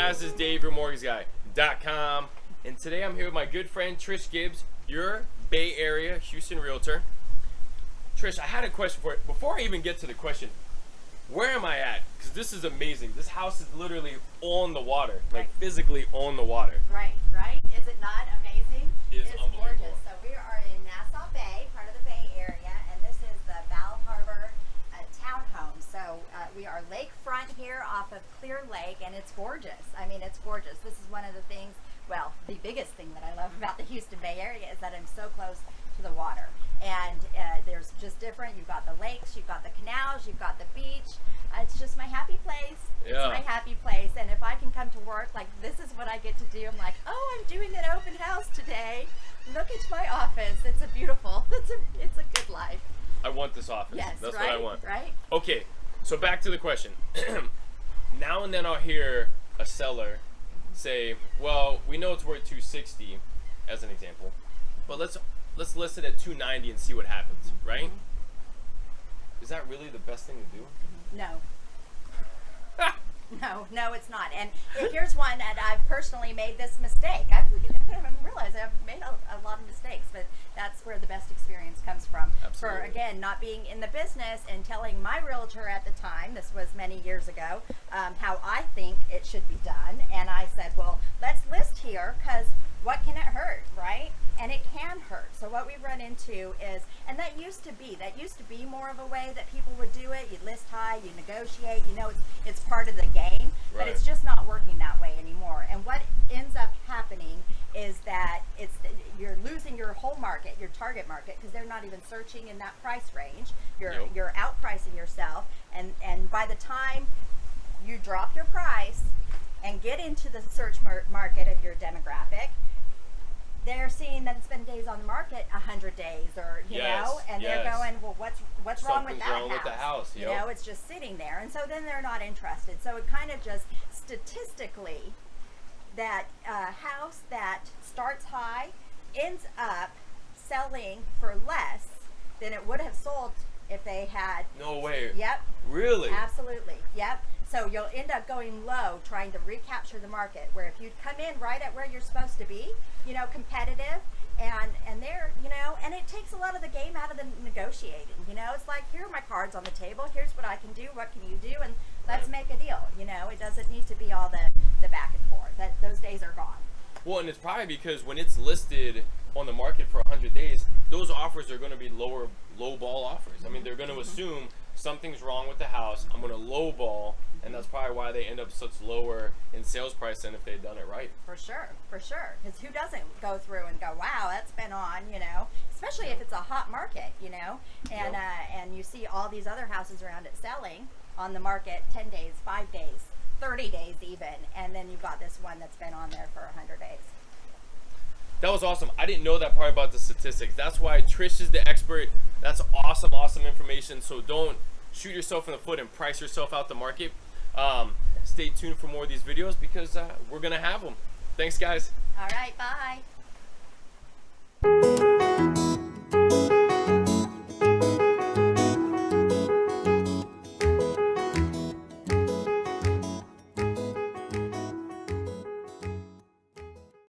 guys, this is Dave, your mortgageguy.com, and today I'm here with my good friend Trish Gibbs, your Bay Area Houston realtor. Trish, I had a question for you. Before I even get to the question, where am I at? Because this is amazing. This house is literally on the water, like physically on the water. Right. Is it not amazing? It is It's unbelievable. gorgeous. So we are in Nassau Bay, part of the Bay Area, and this is the Val Harbor townhome. So we are lakefront here off of Clear Lake, and it's gorgeous. I mean, it's gorgeous. This is one of the things, well, the biggest thing that I love about the Houston Bay Area is that I'm so close to the water. And there's just different, you've got the lakes, you've got the canals, you've got the beach. It's just my happy place. Yeah. It's my happy place. And if I can come to work, like this is what I get to do. I'm like, oh, I'm doing an open house today. Look at my office. It's a beautiful, it's a good life. I want this office. Yes, That's right, what I want. right? Okay, so back to the question. Now and then I'll hear a seller say, well, we know it's worth 260 as an example, but let's list it at 290 and see what happens, right? Is that really the best thing to do? No. No, it's not. And here's one that I've personally made this mistake. I realize I've made a lot of mistakes, but that's where the best experience comes from. Absolutely. For, again, not being in the business and telling my realtor at the time, this was many years ago, how I think it should be done. And I said, well, let's list here, because what can it hurt, right? And it can hurt. So what we run into is, and that used to be more of a way that people would do it. You list high, you negotiate, you know, it's part of the game, but Right. it's just not working that way anymore. And what ends up happening is that you're losing your whole market, your target market, because they're not even searching in that price range. Nope. You're outpricing yourself, and by the time you drop your price and get into the search market of your demographic, they're seeing that it's been days on the market 100 days, or you know, and they're going, well, what's wrong with Something's that wrong house? with the house, You yep. know, it's just sitting there, and so then they're not interested. So it kind of just statistically, that house that starts high ends up selling for less than it would have sold if they had. No way. Yep. Really? Absolutely. Yep. So you'll end up going low, trying to recapture the market, where if you come in right at where you're supposed to be, you know, competitive, and they're, you know, and it takes a lot of the game out of the negotiating. You know, it's like, here are my cards on the table. Here's what I can do. What can you do? And let's make a deal. You know, it doesn't need to be all the back and forth. Those days are gone. Well, and it's probably because when it's listed on the market for 100 days, those offers are going to be low ball offers. I mean, they're going to assume something's wrong with the house. I'm going to low ball, and that's probably why they end up such lower in sales price than if they'd done it right. For sure. Because who doesn't go through and go, wow, that's been on, you know, especially if it's a hot market, you know, and and you see all these other houses around it selling on the market 10 days, 5 days, 30 days even, and then you've got this one that's been on there for 100 days. That was awesome. I didn't know that part about the statistics. That's why Trish is the expert. That's awesome information. So don't shoot yourself in the foot and price yourself out the market. Stay tuned for more of these videos, because we're going to have them. Thanks, guys. All right, bye.